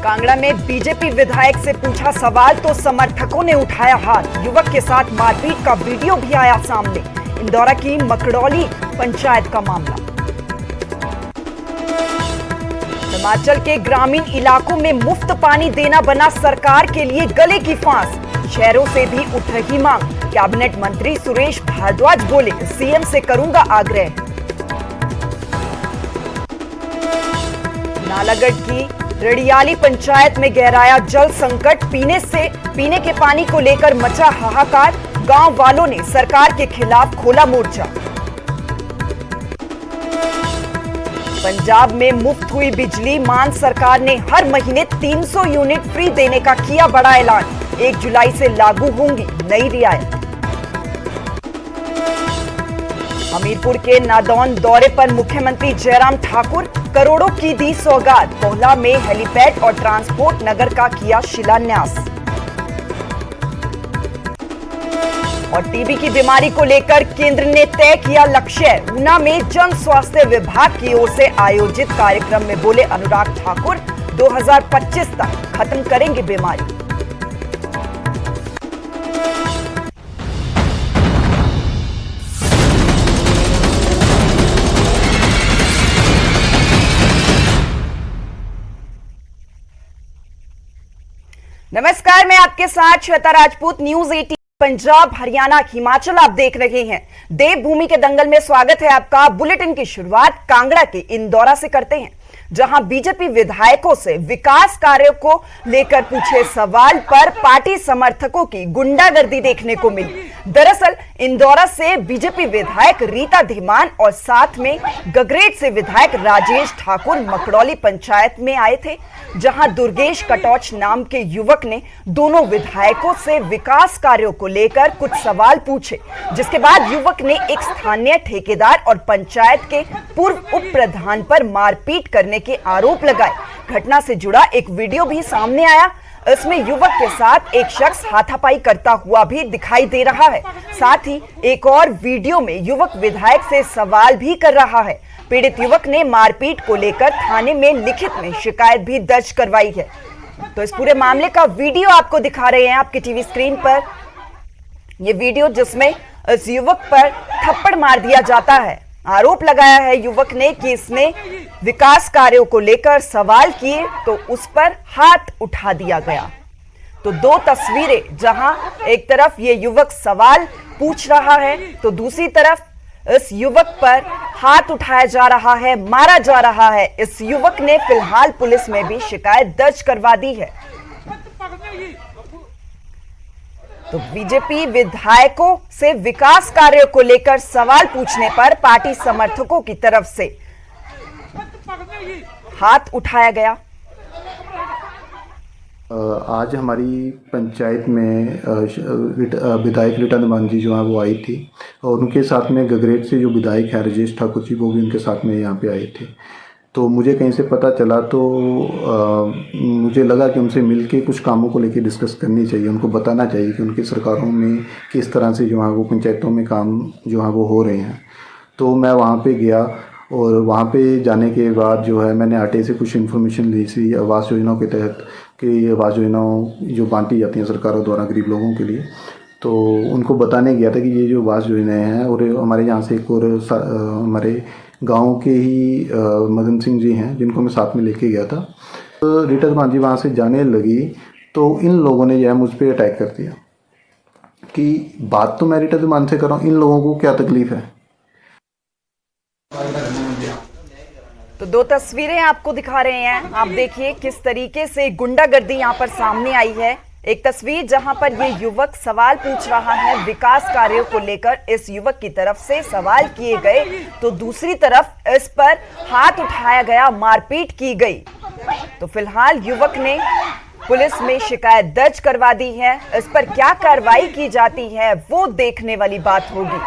कांगड़ा में बीजेपी विधायक से पूछा सवाल तो समर्थकों ने उठाया हाथ। युवक के साथ मारपीट का वीडियो भी आया सामने। इंदौरा की मकड़ौली पंचायत का मामला। हिमाचल के ग्रामीण इलाकों में मुफ्त पानी देना बना सरकार के लिए गले की फांस। शहरों से भी उठ रही मांग। कैबिनेट मंत्री सुरेश भारद्वाज बोले, सीएम से करूंगा आग्रह। नालागढ़ की रड़ियाली पंचायत में गहराया जल संकट। पीने के पानी को लेकर मचा हाहाकार। गांव वालों ने सरकार के खिलाफ खोला मोर्चा। पंजाब में मुफ्त हुई बिजली। मान सरकार ने हर महीने 300 यूनिट फ्री देने का किया बड़ा ऐलान। 1 जुलाई से लागू होंगी नई रियायत। हमीरपुर के नादौन दौरे पर मुख्यमंत्री जयराम ठाकुर। करोड़ों की दी सौगात। कोहला में हेलीपैड और ट्रांसपोर्ट नगर का किया शिलान्यास। और टीबी की बीमारी को लेकर केंद्र ने तय किया लक्ष्य। ऊना में जन स्वास्थ्य विभाग की ओर से आयोजित कार्यक्रम में बोले अनुराग ठाकुर, 2025 तक खत्म करेंगे बीमारी। नमस्कार, मैं आपके साथ श्वेता राजपूत। न्यूज 18 पंजाब, हरियाणा, हिमाचल आप देख रहे हैं। देवभूमि के दंगल में स्वागत है आपका। बुलेटिन की शुरुआत कांगड़ा के इंदौरा से करते हैं, जहां बीजेपी विधायकों से विकास कार्यों को लेकर पूछे सवाल पर पार्टी समर्थकों की गुंडागर्दी देखने को मिली। दरअसल इंदौरा से बीजेपी विधायक रीता धीमान और साथ में गगरेट से विधायक राजेश ठाकुर मकड़ौली पंचायत में आए थे, जहां दुर्गेश कटौच नाम के युवक ने दोनों विधायकों से विकास कार्यों को लेकर कुछ सवाल पूछे, जिसके बाद युवक ने एक स्थानीय ठेकेदार और पंचायत के पूर्व उप प्रधान पर मारपीट करने के आरोप लगाए। घटना से जुड़ा एक वीडियो भी सामने आया। इसमें युवक के साथ एक शख्स हाथापाई करता हुआ भी दिखाई दे रहा है। साथ ही एक और वीडियो में युवक विधायक से सवाल भी कर रहा है। पीड़ित युवक ने मारपीट को लेकर थाने में लिखित में शिकायत भी दर्ज करवाई है। तो इस पूरे मामले का वीडियो आपको दिखा रहे हैं आपके टीवी स्क्रीन पर। यह वीडियो जिसमें इस युवक पर थप्पड़ मार दिया जाता है। आरोप लगाया है युवक ने कि इसने विकास कार्यों को लेकर सवाल किए तो उस पर हाथ उठा दिया गया। तो दो तस्वीरें, जहां एक तरफ ये युवक सवाल पूछ रहा है तो दूसरी तरफ इस युवक पर हाथ उठाया जा रहा है, मारा जा रहा है। इस युवक ने फिलहाल पुलिस में भी शिकायत दर्ज करवा दी है। तो बीजेपी विधायकों से विकास कार्यों को लेकर सवाल पूछने पर पार्टी समर्थकों की तरफ से हाथ उठाया गया। आज हमारी पंचायत में विधायक रीता धीमान जी जो है वो आई थी, और उनके साथ में गगरेट से जो विधायक है राजेश ठाकुर जी, वो भी उनके साथ में यहाँ पे आए थे। तो मुझे कहीं से पता चला तो मुझे लगा कि उनसे मिलके कुछ कामों को लेके डिस्कस करनी चाहिए, उनको बताना चाहिए कि उनकी सरकारों में किस तरह से जो है वो पंचायतों में काम जो है वो हो रहे हैं। तो मैं वहाँ पे गया, और वहाँ पे जाने के बाद जो है मैंने आरटीआई से कुछ इन्फॉर्मेशन ली थी आवास योजनाओं के तहत, कि आवास योजनाओं जो बांटी जाती हैं सरकारों द्वारा गरीब लोगों के लिए। तो उनको बताने गया था कि ये जो आवास योजनाएँ हैं, और हमारे यहाँ से एक और हमारे गांव के ही मदन सिंह जी हैं जिनको मैं साथ में लेके गया था। तो रीता धीमान जी वहाँ से जाने लगी तो इन लोगों ने जो है मुझ पर अटैक कर दिया कि बात तो मैं रीता धीमान से कर रहा हूँ, इन लोगों को क्या तकलीफ है। तो दो तस्वीरें आपको दिखा रहे हैं, आप देखिए किस तरीके से गुंडागर्दी यहाँ पर सामने आई है। एक तस्वीर जहां पर ये युवक सवाल पूछ रहा है विकास कार्यों को लेकर, इस युवक की तरफ से सवाल किए गए, तो दूसरी तरफ इस पर हाथ उठाया गया, मारपीट की गई। तो फिलहाल युवक ने पुलिस में शिकायत दर्ज करवा दी है। इस पर क्या कार्रवाई की जाती है वो देखने वाली बात होगी।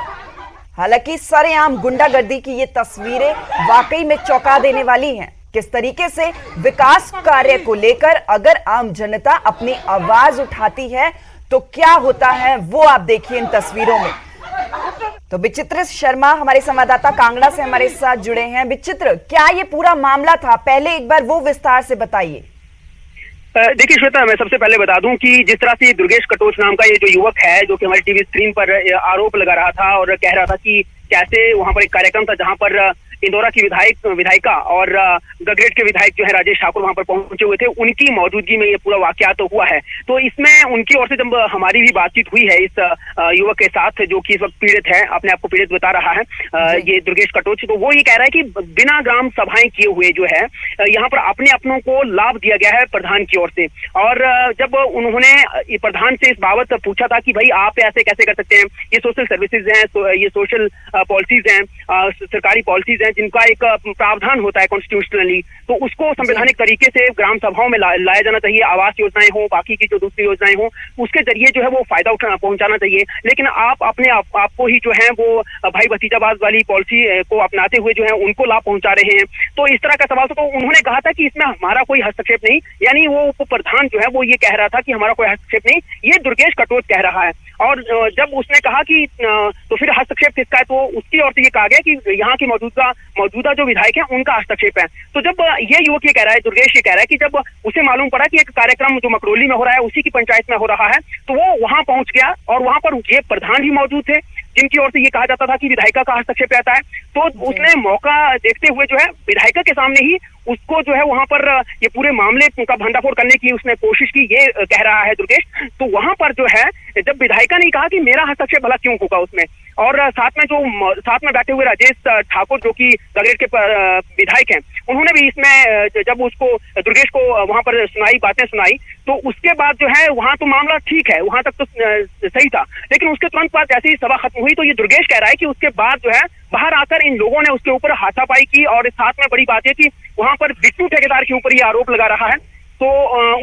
हालांकि सरेआम गुंडागर्दी की ये तस्वीरें वाकई में चौंका देने वाली हैं। किस तरीके से विकास कार्य को लेकर अगर आम जनता अपनी आवाज उठाती है तो क्या होता है वो आप देखिए इन तस्वीरों में। तो विचित्र शर्मा हमारे संवाददाता कांगड़ा से हमारे साथ जुड़े हैं। विचित्र, क्या ये पूरा मामला था, पहले एक बार वो विस्तार से बताइए। देखिए श्वेता, मैं सबसे पहले बता दूं कि जिस तरह से दुर्गेश कटोच नाम का ये जो युवक है, जो कि हमारी टीवी स्क्रीन पर आरोप लगा रहा था और कह रहा था कि कैसे वहां पर एक कार्यक्रम था जहां पर इंदौरा की विधायिका और गगरेट के विधायक जो है राजेश ठाकुर वहां पर पहुंचे हुए थे, उनकी मौजूदगी में ये पूरा वाकया तो हुआ है। तो इसमें उनकी ओर से जब हमारी भी बातचीत हुई है इस युवक के साथ, जो कि इस वक्त पीड़ित है, अपने आप को पीड़ित बता रहा है, ये दुर्गेश कटोच, तो वो ये कह रहा है कि बिना ग्राम सभाएं किए हुए जो है यहाँ पर अपने अपनों को लाभ दिया गया है प्रधान की ओर से। और जब उन्होंने प्रधान से इस बाबत पूछा था कि भाई आप ऐसे कैसे कर सकते हैं, ये सोशल सर्विसेज हैं, ये सोशल पॉलिसीज हैं, सरकारी पॉलिसीज हैं जिनका एक प्रावधान होता है कॉन्स्टिट्यूशनली, तो उसको संवैधानिक तरीके से ग्राम सभाओं में लाया जाना चाहिए। आवास योजनाएं हो, बाकी की जो दूसरी योजनाएं हो, उसके जरिए जो है वो फायदा पहुंचाना चाहिए। लेकिन आप अपने आपको ही जो है वो भाई भतीजाबाज वाली पॉलिसी को अपनाते हुए जो है उनको लाभ पहुंचा रहे हैं। तो इस तरह का सवाल तो उन्होंने कहा था कि इसमें हमारा कोई हस्तक्षेप नहीं, यानी वो उप प्रधान जो है वो ये कह रहा था कि हमारा कोई हस्तक्षेप नहीं, ये दुर्गेश कटोच कह रहा है। और जब उसने कहा कि तो फिर हस्तक्षेप किसका है, तो उसकी ओर से ये कहा गया कि यहाँ की मौजूदा जो विधायक है उनका हस्तक्षेप है। तो जब ये युवक ये कह रहा है, दुर्गेश ये कह रहा है कि जब उसे मालूम पड़ा कि एक कार्यक्रम जो मकरोली में हो रहा है उसी की पंचायत में हो रहा है, तो वो वहां पहुंच गया और वहां पर ये प्रधान भी मौजूद थे जिनकी ओर से ये कहा जाता था कि विधायिका का हस्तक्षेप रहता है। तो उसने मौका देखते हुए जो है विधायिका के सामने ही उसको जो है वहां पर ये पूरे मामले का भंडाफोड़ करने की उसने कोशिश की, ये कह रहा है दुर्गेश। तो वहां पर जो है जब विधायिका ने कहा कि मेरा हस्तक्षेप भला क्यों होगा उसमें, और साथ में बैठे हुए राजेश ठाकुर जो कि गगरेट के विधायक हैं, उन्होंने भी इसमें जब उसको दुर्गेश को वहां पर बातें सुनाई, तो उसके बाद जो है वहां तो मामला ठीक है, वहां तक तो सही था। लेकिन उसके तुरंत बाद जैसे ही सभा खत्म हुई तो ये दुर्गेश कह रहा है कि उसके बाद जो है बाहर आकर इन लोगों ने उसके ऊपर हाथापाई की, और साथ में बड़ी बात है कि वहां पर बिट्टू ठेकेदार के ऊपर ये आरोप लगा रहा है। तो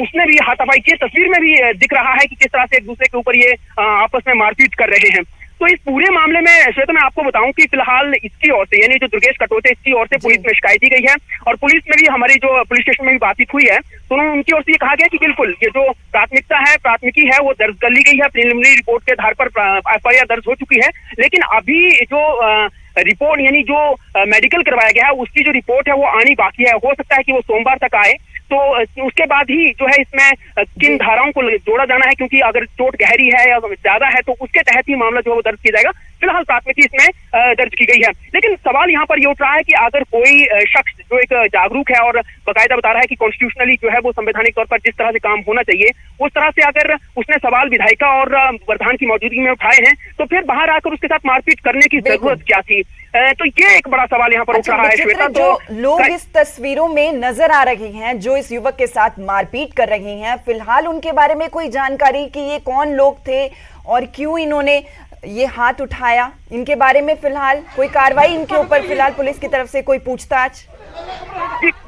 उसने भी हाथापाई की, तस्वीर में भी दिख रहा है कि किस तरह से एक दूसरे के ऊपर ये आपस में मारपीट कर रहे हैं। तो इस पूरे मामले में श्वेता मैं आपको बताऊं कि फिलहाल इसकी ओर से, यानी जो दुर्गेश कटोच है, इसकी ओर से पुलिस में शिकायत दी गई है, और पुलिस में भी हमारी जो पुलिस स्टेशन में भी बातचीत हुई है, तो उनकी ओर से ये कहा गया कि बिल्कुल ये जो प्राथमिकी है वो दर्ज कर ली गई है, प्रिलिमिनरी रिपोर्ट के आधार पर एफआईआर दर्ज हो चुकी है। लेकिन अभी जो रिपोर्ट यानी जो मेडिकल करवाया गया है उसकी जो रिपोर्ट है वो आनी बाकी है, हो सकता है कि वो सोमवार तक आए। तो उसके बाद ही जो है इसमें किन धाराओं को जोड़ा जाना है, क्योंकि अगर चोट गहरी है या ज्यादा है तो उसके तहत ही मामला जो है वो दर्ज किया जाएगा। फिलहाल प्राथमिकी इसमें दर्ज की गई है। लेकिन सवाल यहाँ पर ये उठ रहा है कि अगर कोई शख्स जो एक जागरूक है और बाकायदा बता रहा है कि कॉन्स्टिट्यूशनली जो है वो संवैधानिक तौर पर जिस तरह से काम होना चाहिए उस तरह से अगर उसने सवाल विधायिका और प्रधान की मौजूदगी में उठाए हैं, तो फिर बाहर आकर उसके साथ मारपीट करने की जरूरत क्या थी? तो ये एक बड़ा सवाल यहाँ पर उठ रहा है श्वेता। जो लोग इस तस्वीरों में नजर आ रही हैं जो इस युवक के साथ मारपीट कर रही हैं, फिलहाल उनके बारे में कोई जानकारी कि ये कौन लोग थे और क्यों इन्होंने ये हाथ उठाया, इनके बारे में फिलहाल कोई कार्रवाई इनके ऊपर फिलहाल पुलिस की तरफ से कोई पूछताछ?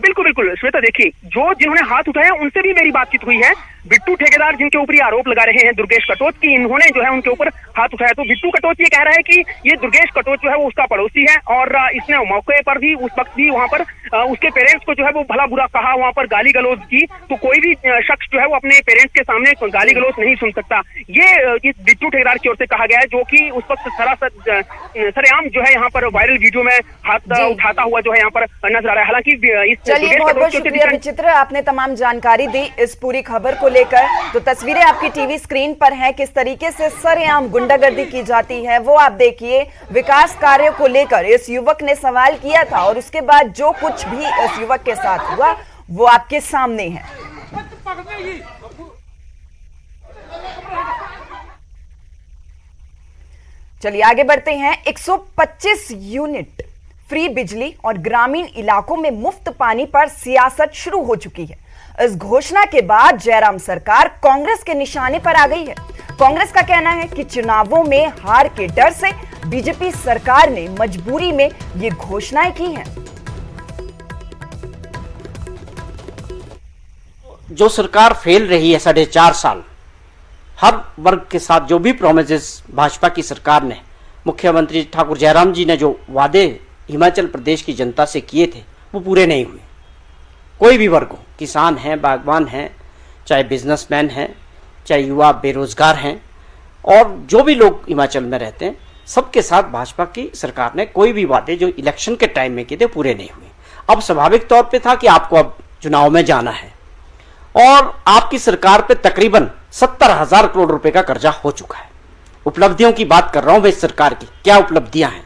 बिल्कुल श्वेता, देखिए जिन्होंने हाथ उठाया उनसे भी मेरी बातचीत हुई है। बिट्टू ठेकेदार जिनके ऊपर आरोप लगा रहे हैं दुर्गेश कटोच की, इन्होंने जो है उनके ऊपर हाथ उठाया। तो बिट्टू कटोच ये कह रहा है कि ये दुर्गेश कटोच जो है वो उसका पड़ोसी है, और इसने मौके पर भी उस वक्त भी वहां पर उसके पेरेंट्स को जो है वो भला बुरा कहा, वहां पर गाली गलौज की। तो कोई भी शख्स जो है वो अपने पेरेंट्स के सामने गाली गलौज नहीं सुन सकता, ये बिट्टू ठेकेदार की ओर से कहा गया है, जो कि उस वक्त सरेआम जो है यहाँ पर वायरल वीडियो में हाथ उठाता हुआ जो है यहाँ पर नजर आ रहा है। हालांकि चलिए, बहुत बहुत शुक्रिया विचित्र, आपने तमाम जानकारी दी इस पूरी खबर को लेकर। तो तस्वीरें आपकी टीवी स्क्रीन पर हैं, किस तरीके से सरेआम गुंडागर्दी की जाती है वो आप देखिए। विकास कार्यों को लेकर इस युवक ने सवाल किया था और उसके बाद जो कुछ भी इस युवक के साथ हुआ वो आपके सामने है। चलिए आगे बढ़ते हैं। 125 यूनिट फ्री बिजली और ग्रामीण इलाकों में मुफ्त पानी पर सियासत शुरू हो चुकी है। इस घोषणा के बाद जयराम सरकार कांग्रेस के निशाने पर आ गई है। कांग्रेस का कहना है कि चुनावों में हार के डर से बीजेपी सरकार ने मजबूरी में ये घोषणाएं की हैं। जो सरकार फेल रही है 4.5 साल, हर वर्ग के साथ जो भी प्रोमिसेस भाजपा की सरकार ने, मुख्यमंत्री ठाकुर जयराम जी ने जो वादे हिमाचल प्रदेश की जनता से किए थे वो पूरे नहीं हुए। कोई भी वर्ग हो, किसान हैं, बागवान हैं, चाहे बिजनेसमैन हैं, चाहे युवा बेरोजगार हैं, और जो भी लोग हिमाचल में रहते हैं, सबके साथ भाजपा की सरकार ने कोई भी वादे जो इलेक्शन के टाइम में किए थे पूरे नहीं हुए। अब स्वाभाविक तौर पे था कि आपको अब चुनाव में जाना है, और आपकी सरकार पे तकरीबन 70,000 करोड़ रुपए का कर्जा हो चुका है। उपलब्धियों की बात कर रहा हूं मैं इस सरकार की, क्या उपलब्धियां हैं।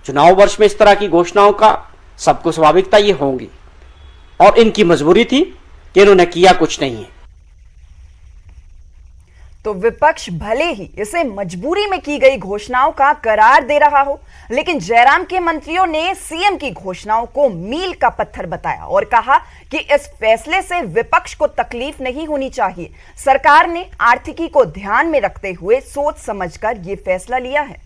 चुनाव वर्ष में इस तरह की घोषणाओं का सबको स्वाभाविकता ये होंगी, और इनकी मजबूरी थी कि इन्होंने किया कुछ नहीं है। तो विपक्ष भले ही इसे मजबूरी में की गई घोषणाओं का करार दे रहा हो, लेकिन जयराम के मंत्रियों ने सीएम की घोषणाओं को मील का पत्थर बताया और कहा कि इस फैसले से विपक्ष को तकलीफ नहीं होनी चाहिए। सरकार ने आर्थिकी को ध्यान में रखते हुए सोच समझकर यह फैसला लिया है।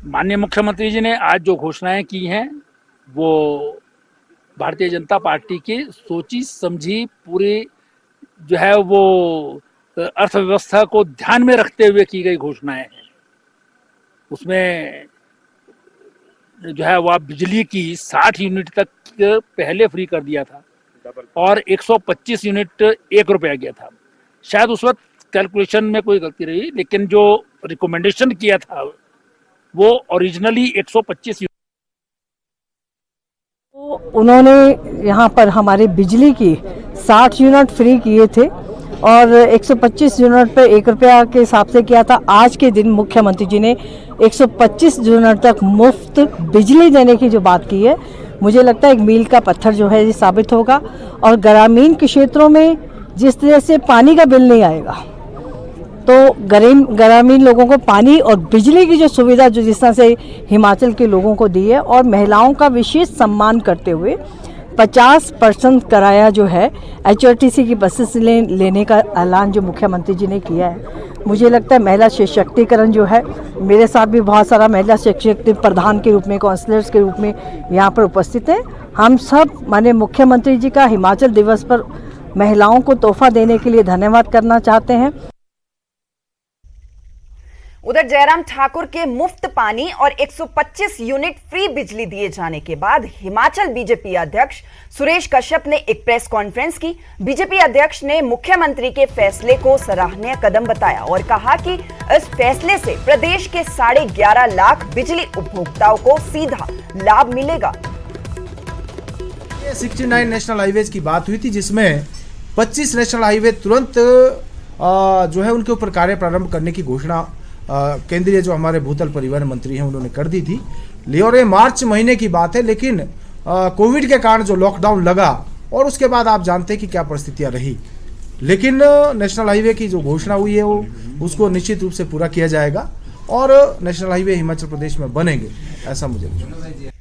माननीय मुख्यमंत्री जी ने आज जो घोषणाएं की हैं वो भारतीय जनता पार्टी की सोची समझी पूरी जो है वो अर्थव्यवस्था को ध्यान में रखते हुए की गई घोषणाएं हैं। उसमें जो है वह बिजली की 60 यूनिट तक पहले फ्री कर दिया था और 125 यूनिट 1 रुपया गया था। शायद उस वक्त कैलकुलेशन में कोई गलती रही, लेकिन जो रिकमेंडेशन किया था वो ओरिजिनली 125 यूनिट। उन्होंने यहाँ पर हमारे बिजली की 60 यूनिट फ्री किए थे और 125 यूनिट पे 1 रुपया के हिसाब से किया था। आज के दिन मुख्यमंत्री जी ने 125 यूनिट तक मुफ्त बिजली देने की जो बात की है, मुझे लगता है एक मील का पत्थर जो है ये साबित होगा। और ग्रामीण के क्षेत्रों में जिस तरह से पानी का बिल नहीं आएगा, तो ग्रामीण लोगों को पानी और बिजली की जो सुविधा जो जिस तरह से हिमाचल के लोगों को दी है, और महिलाओं का विशेष सम्मान करते हुए 50% किराया जो है HRTC की बसेस लेने का ऐलान जो मुख्यमंत्री जी ने किया है, मुझे लगता है महिला सशक्तिकरण जो है। मेरे साथ भी बहुत सारा महिला सशक्तिकरण प्रधान के रूप में, काउंसलर्स के रूप में यहाँ पर उपस्थित हैं। हम सब माननीय मुख्यमंत्री जी का हिमाचल दिवस पर महिलाओं को तोहफा देने के लिए धन्यवाद करना चाहते हैं। उधर जयराम ठाकुर के मुफ्त पानी और 125 यूनिट फ्री बिजली दिए जाने के बाद हिमाचल बीजेपी अध्यक्ष सुरेश कश्यप ने एक प्रेस कॉन्फ्रेंस की। बीजेपी अध्यक्ष ने मुख्यमंत्री के फैसले को सराहनीय कदम बताया और कहा कि इस फैसले से प्रदेश के 11.5 लाख बिजली उपभोक्ताओं को सीधा लाभ मिलेगा। 69 नेशनल हाईवेज की बात हुई थी, जिसमें 25 नेशनल हाईवे तुरंत जो है उनके ऊपर कार्य प्रारंभ करने की घोषणा केंद्रीय जो हमारे भूतल परिवहन मंत्री हैं उन्होंने कर दी थी। और ये मार्च महीने की बात है, लेकिन कोविड के कारण जो लॉकडाउन लगा और उसके बाद आप जानते हैं कि क्या परिस्थितियां रही, लेकिन नेशनल हाईवे की जो घोषणा हुई है वो उसको निश्चित रूप से पूरा किया जाएगा और नेशनल हाईवे हिमाचल प्रदेश में बनेंगे, ऐसा मुझे लगता है।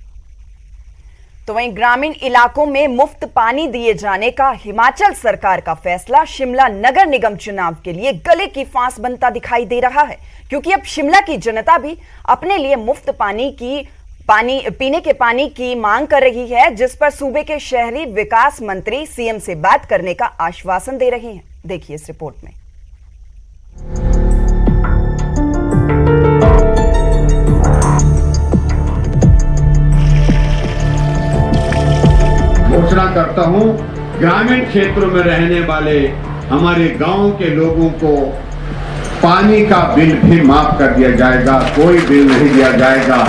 तो वहीं ग्रामीण इलाकों में मुफ्त पानी दिए जाने का हिमाचल सरकार का फैसला शिमला नगर निगम चुनाव के लिए गले की फांस बनता दिखाई दे रहा है, क्योंकि अब शिमला की जनता भी अपने लिए मुफ्त पीने के पानी की मांग कर रही है, जिस पर सूबे के शहरी विकास मंत्री सीएम से बात करने का आश्वासन दे रहे हैं। देखिए इस रिपोर्ट में। घोषणा करता हूं, ग्रामीण क्षेत्रों में रहने वाले हमारे गांव के लोगों को पानी का बिल भी माफ कर दिया जाएगा, कोई बिल नहीं दिया जाएगा।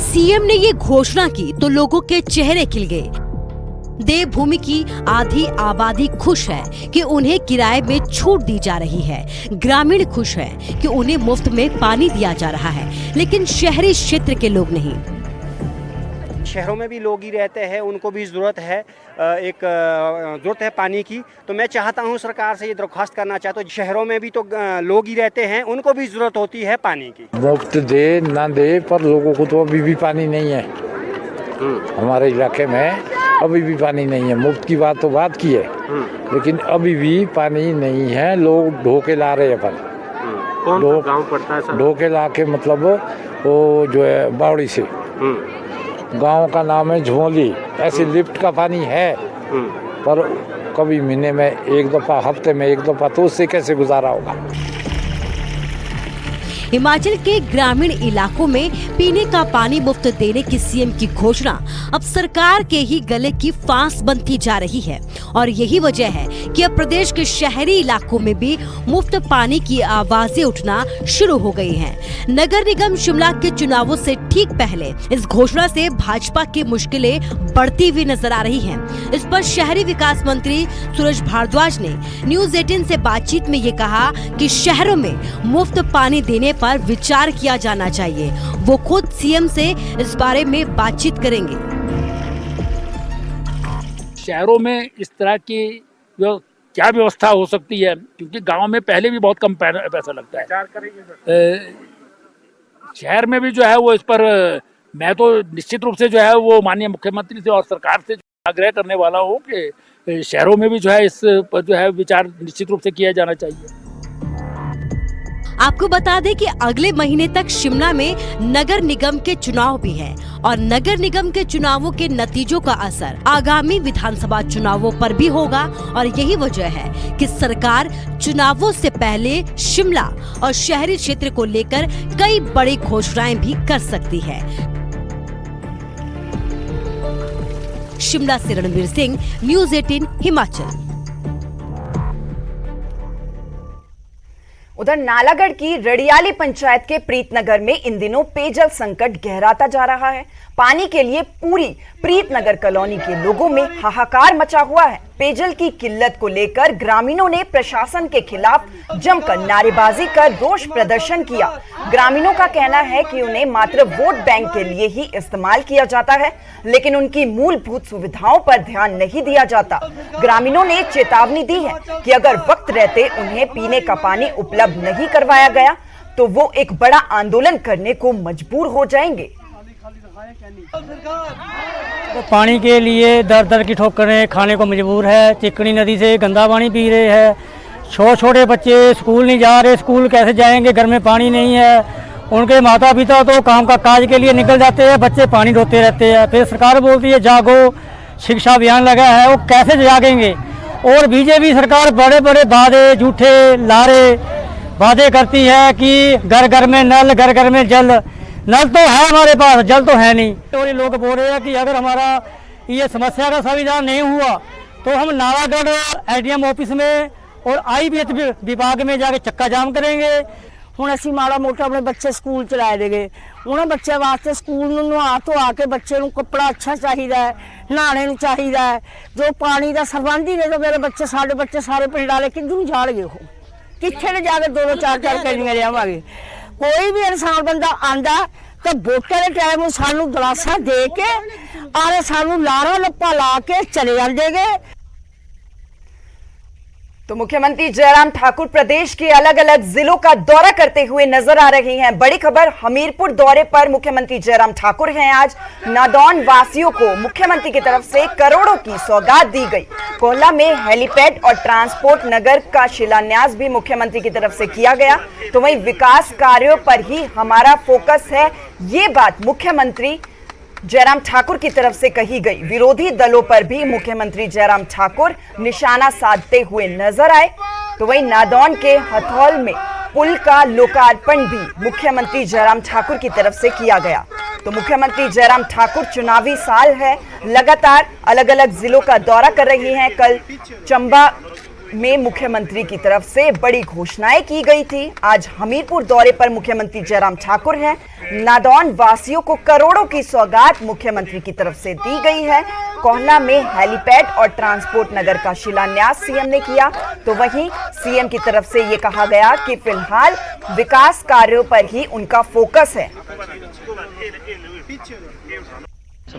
सीएम ने ये घोषणा की तो लोगों के चेहरे खिल गए। देवभूमि की आधी आबादी खुश है कि उन्हें किराए में छूट दी जा रही है। ग्रामीण खुश है कि उन्हें मुफ्त में पानी दिया जा रहा है, लेकिन शहरी क्षेत्र के लोग नहीं। शहरों में भी लोग ही रहते हैं, उनको भी ज़रूरत है, ज़रूरत है पानी की। तो मैं चाहता हूं, सरकार से ये दरख्वास्त करना चाहता हूं, शहरों में भी तो लोग ही रहते हैं, उनको भी ज़रूरत होती है पानी की। मुफ्त दे ना दे, पर लोगों को तो अभी भी पानी नहीं है। हमारे इलाके में अभी भी पानी नहीं है। मुफ्त की बात तो बात की है, लेकिन अभी भी पानी नहीं है। लोग ढोके ला रहे हैं। पर कौन सा गांव पड़ता है सर? ढोके ला के मतलब वो जो है बावड़ी से, गांव का नाम है झोली। ऐसे लिफ्ट का पानी है, पर कभी महीने में एक दफा, हफ्ते में एक दफा, तो उससे कैसे गुजारा होगा। हिमाचल के ग्रामीण इलाकों में पीने का पानी मुफ्त देने की सीएम की घोषणा अब सरकार के ही गले की फांस बनती जा रही है और यही वजह है कि अब प्रदेश के शहरी इलाकों में भी मुफ्त पानी की आवाजें उठना शुरू हो गई हैं। नगर निगम शिमला के चुनावों से ठीक पहले इस घोषणा से भाजपा की मुश्किलें बढ़ती हुई नजर आ रही हैं। इस पर शहरी विकास मंत्री सुरेश भारद्वाज ने न्यूज 18 से बातचीत में ये कहा कि शहरों में मुफ्त पानी देने पर विचार किया जाना चाहिए। वो खुद सीएम से इस बारे में बातचीत करेंगे। शहरों में इस तरह की क्या व्यवस्था हो सकती है, क्योंकि गांव में पहले भी बहुत कम पैसा लगता है। शहर में भी जो है वो इस पर मैं तो निश्चित रूप से जो है वो माननीय मुख्यमंत्री से और सरकार से आग्रह करने वाला हूँ कि शहरों में भी जो है इस पर जो है विचार निश्चित रूप से किया जाना चाहिए। आपको बता दें कि अगले महीने तक शिमला में नगर निगम के चुनाव भी हैं और नगर निगम के चुनावों के नतीजों का असर आगामी विधानसभा चुनावों पर भी होगा और यही वजह है कि सरकार चुनावों से पहले शिमला और शहरी क्षेत्र को लेकर कई बड़ी घोषणाएं भी कर सकती है। शिमला से रणवीर सिंह, न्यूज 18 हिमाचल। उधर नालागढ़ की रड़ियाली पंचायत के प्रीतनगर में इन दिनों पेयजल संकट गहराता जा रहा है। पानी के लिए पूरी प्रीतनगर कॉलोनी के लोगों में हाहाकार मचा हुआ है। पेयजल की किल्लत को लेकर ग्रामीणों ने प्रशासन के खिलाफ जमकर नारेबाजी कर रोष प्रदर्शन किया। ग्रामीणों का कहना है कि उन्हें मात्र वोट बैंक के लिए ही इस्तेमाल किया जाता है, लेकिन उनकी मूलभूत सुविधाओं पर ध्यान नहीं दिया जाता। ग्रामीणों ने चेतावनी दी है कि अगर वक्त रहते उन्हें पीने का पानी उपलब्ध नहीं करवाया गया तो वो एक बड़ा आंदोलन करने को मजबूर हो जाएंगे। तो पानी के लिए दर दर की ठोकरें खाने को मजबूर है। चिकनी नदी से गंदा पानी पी रहे हैं। छोटे बच्चे स्कूल नहीं जा रहे, स्कूल कैसे जाएंगे, घर में पानी नहीं है। उनके माता पिता तो काम का काज के लिए निकल जाते हैं, बच्चे पानी ढोते रहते हैं। फिर सरकार बोलती है जागो, शिक्षा अभियान लगा है, वो कैसे जागेंगे। और बीजेपी सरकार बड़े बड़े वादे, झूठे लारे वादे करती है कि घर घर में नल, घर घर में जल। नल तो है हमारे पास, जल तो है नहीं। और ये लोग बोल रहे हैं कि अगर हमारा ये समस्या का समाधान नहीं हुआ तो हम नालागढ़ एडीएम ऑफिस में और आईपीएच विभाग में जाके चक्का जाम करेंगे। ਹੁਣ ਅਸੀਂ ਮਾੜਾ ਮੋਟਾ ਆਪਣੇ ਬੱਚੇ ਸਕੂਲ ਚਲਾਏ ਦੇਗੇ। ਉਹਨਾਂ ਬੱਚਿਆਂ ਵਾਸਤੇ ਸਕੂਲ ਨੂੰ ਨਹਾ ਧੋ ਕੇ ਬੱਚੇ ਨੂੰ ਕੱਪੜਾ ਅੱਛਾ ਚਾਹੀਦਾ ਹੈ, ਨਹਾਣੇ ਨੂੰ ਚਾਹੀਦਾ ਹੈ। ਜੋ ਪਾਣੀ ਦਾ ਸਰਬੰਧ ਹੀ ਨਹੀਂ ਤਾਂ ਮੇਰੇ ਬੱਚੇ, ਸਾਡੇ ਬੱਚੇ ਸਾਰੇ ਪਿੰਡ ਵਾਲੇ ਕਿੱਧਰ ਨੂੰ ਜਾਣਗੇ, ਉਹ ਕਿੱਥੇ ਨੇ ਜਾ ਕੇ 2-2 4-4 ਕੈਨੀਆਂ ਲਿਆਵਾਂਗੇ। ਕੋਈ ਵੀ ਇਨਸਾਨ ਬੰਦਾ ਆਂਦਾ ਤਾਂ ਵੋਟਾਂ ਦੇ ਟਾਈਮ ਨੂੰ ਸਾਨੂੰ ਦਲਾਸਾ ਦੇ ਕੇ ਆਰੇ ਸਾਨੂੰ ਲਾਰਾ ਲੱਪਾ ਲਾ ਕੇ ਚਲੇ ਜਾਂਦੇਗੇ। तो मुख्यमंत्री जयराम ठाकुर प्रदेश के अलग अलग जिलों का दौरा करते हुए नजर आ रही हैं। बड़ी खबर, हमीरपुर दौरे पर मुख्यमंत्री जयराम ठाकुर हैं। आज नादौन वासियों को मुख्यमंत्री की तरफ से करोड़ों की सौगात दी गई। कोहला में हेलीपैड और ट्रांसपोर्ट नगर का शिलान्यास भी मुख्यमंत्री की तरफ से किया गया। तो वहीं विकास कार्यों पर ही हमारा फोकस है, ये बात मुख्यमंत्री जयराम ठाकुर की तरफ से कही गई। विरोधी दलों पर भी मुख्यमंत्री जयराम ठाकुर निशाना साधते हुए नजर आए। तो वहीं नादौन के हथौल में पुल का लोकार्पण भी मुख्यमंत्री जयराम ठाकुर की तरफ से किया गया। तो मुख्यमंत्री जयराम ठाकुर चुनावी साल है, लगातार अलग अलग जिलों का दौरा कर रही हैं। कल चंबा में मुख्यमंत्री की तरफ से बड़ी घोषणाएं की गई थी। आज हमीरपुर दौरे पर मुख्यमंत्री जयराम ठाकुर हैं। नादौन वासियों को करोड़ों की सौगात मुख्यमंत्री की तरफ से दी गई है। कोहला में हेलीपैड और ट्रांसपोर्ट नगर का शिलान्यास सीएम ने किया। तो वहीं सीएम की तरफ से ये कहा गया कि फिलहाल विकास कार्यों पर ही उनका फोकस है।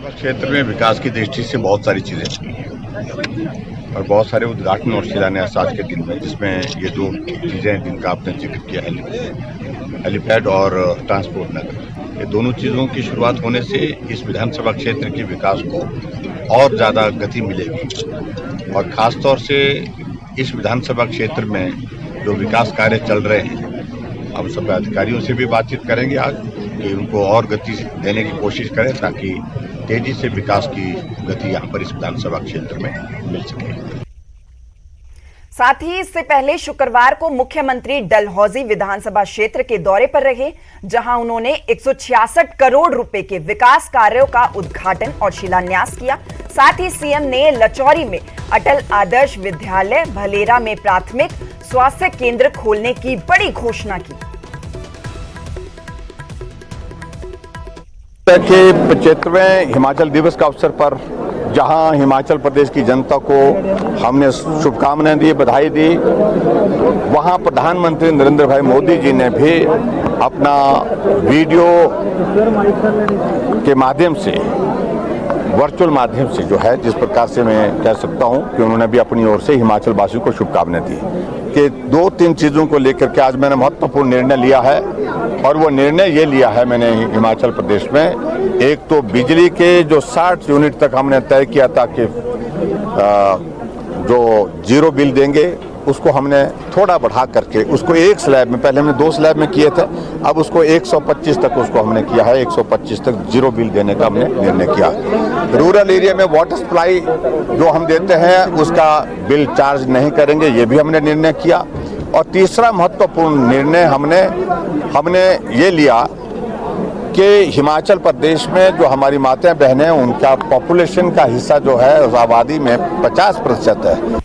क्षेत्र में विकास की दृष्टि से बहुत सारी चीजें की हैं और बहुत सारे उद्घाटन और शिलान्यास आज के दिन में, जिसमें ये 2 चीजें हैं जिनका आपने जिक्र किया, हेलीपैड और ट्रांसपोर्ट नगर। ये दोनों चीजों की शुरुआत होने से इस विधानसभा क्षेत्र के विकास को और ज्यादा गति मिलेगी और खासतौर से इस विधानसभा क्षेत्र में जो विकास कार्य चल रहे हैं, हम सब अधिकारियों से भी बातचीत करेंगे आज कि उनको और गति देने की कोशिश करें ताकि तेजी से विकास की गति यहाँ पर इस विधानसभा क्षेत्र में मिल सके। साथ ही इससे पहले शुक्रवार को मुख्यमंत्री डलहौजी विधानसभा क्षेत्र के दौरे पर रहे, जहां उन्होंने 166 करोड़ रुपए के विकास कार्यों का उद्घाटन और शिलान्यास किया। साथ ही सीएम ने लचौरी में अटल आदर्श विद्यालय, भलेरा में प्राथमिक स्वास्थ्य केंद्र खोलने की बड़ी घोषणा की। के 75वें हिमाचल दिवस का अवसर पर जहां हिमाचल प्रदेश की जनता को हमने शुभकामनाएं दी, बधाई दी, वहां प्रधानमंत्री नरेंद्र भाई मोदी जी ने भी अपना वीडियो के माध्यम से, वर्चुअल माध्यम से जो है, जिस प्रकार से मैं कह सकता हूं कि उन्होंने भी अपनी ओर से हिमाचल वासियों को शुभकामनाएं दी कि 2-3 चीजों को लेकर के आज मैंने महत्वपूर्ण निर्णय लिया है। और वो निर्णय ये लिया है मैंने हिमाचल प्रदेश में, एक तो बिजली के जो 60 यूनिट तक हमने तय किया था कि जो जीरो बिल देंगे, उसको हमने थोड़ा बढ़ा करके उसको एक स्लैब में, पहले हमने 2 स्लैब में किए थे, अब उसको 125 तक उसको हमने किया है। 125 तक जीरो बिल देने का हमने निर्णय किया। रूरल एरिया में वाटर सप्लाई जो हम देते हैं उसका बिल चार्ज नहीं करेंगे, ये भी हमने निर्णय किया। और तीसरा महत्वपूर्ण निर्णय हमने ये लिया कि हिमाचल प्रदेश में जो हमारी माताएं बहनें हैं, उनका पॉपुलेशन का हिस्सा जो है उस आबादी में 50% है।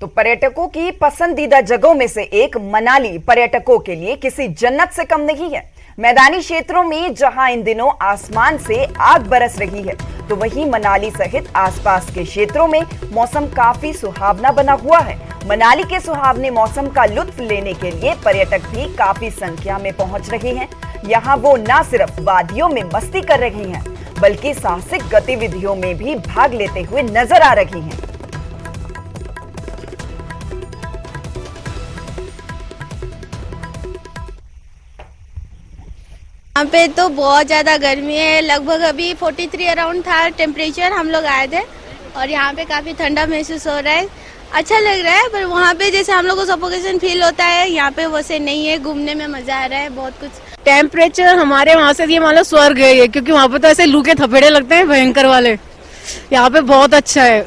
तो पर्यटकों की पसंदीदा जगहों में से एक मनाली पर्यटकों के लिए किसी जन्नत से कम नहीं है। मैदानी क्षेत्रों में जहां इन दिनों आसमान से आग बरस रही है, तो वहीं मनाली सहित आसपास के क्षेत्रों में मौसम काफी सुहावना बना हुआ है। मनाली के सुहावने मौसम का लुत्फ लेने के लिए पर्यटक भी काफी संख्या में पहुंच रहे हैं। यहाँ वो न सिर्फ वादियों में मस्ती कर रहे हैं, बल्कि साहसिक गतिविधियों में भी भाग लेते हुए नजर आ रही हैं। यहाँ पे तो बहुत ज़्यादा गर्मी है, लगभग अभी 43 अराउंड था टेम्परेचर। हम लोग आए थे और यहाँ पे काफ़ी ठंडा महसूस हो रहा है, अच्छा लग रहा है। पर वहाँ पे जैसे हम लोग को सफोकेशन फील होता है, यहाँ पे वैसे नहीं है, घूमने में मज़ा आ रहा है बहुत कुछ। टेम्परेचर हमारे वहाँ से ये मान लो स्वर्ग है ये, क्योंकि वहाँ पे तो ऐसे लू के थपेड़े लगते हैं भयंकर वाले। यहाँ पे बहुत अच्छा है,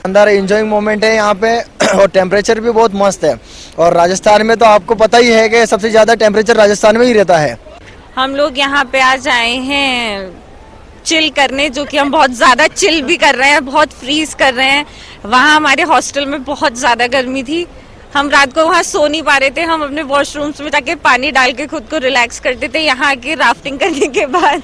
अंदर एंजॉइंग मोमेंट है यहाँ पे, और टेम्परेचर भी बहुत मस्त है। और राजस्थान में तो आपको पता ही है कि सबसे ज़्यादा टेम्परेचर राजस्थान में ही रहता है। हम लोग यहाँ पे आज आए हैं चिल करने, जो कि हम बहुत ज़्यादा चिल भी कर रहे हैं, बहुत फ्रीज कर रहे हैं। वहाँ हमारे हॉस्टल में बहुत ज़्यादा गर्मी थी, हम रात को वहाँ सो नहीं पा रहे थे। हम अपने वॉशरूम्स में जाके पानी डाल के खुद को रिलैक्स करते थे। यहाँ आके राफ्टिंग करने के बाद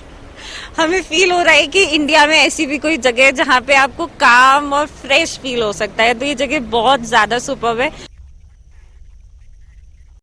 हमें फील हो रहा है कि इंडिया में ऐसी भी कोई जगह है जहाँ पे आपको काम और फ्रेश फील हो सकता है। तो ये जगह बहुत ज़्यादा सुपर्ब है।